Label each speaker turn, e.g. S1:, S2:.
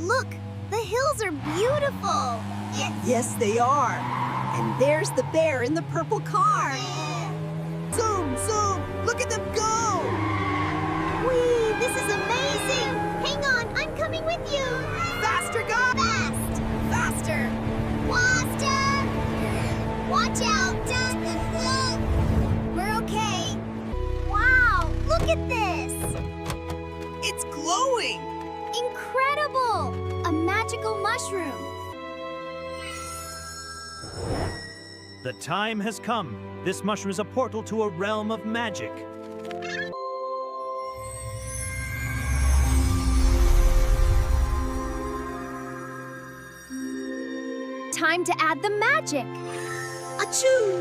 S1: Look, the hills are beautiful.
S2: Yes, they are. And there's the bear in the purple car. Zoom, zoom, look at them go!
S1: Whee, this is amazing. Hang on, I'm coming with you.
S2: Faster, guys!
S1: Fast.
S2: Faster!
S1: Faster. Watch out. We're okay. Wow, look at this.
S2: It's glowing!
S1: Incredible. A magical mushroom.
S3: The time has come. This mushroom is a portal to a realm of magic.
S1: Time to add the magic.
S2: Achoo!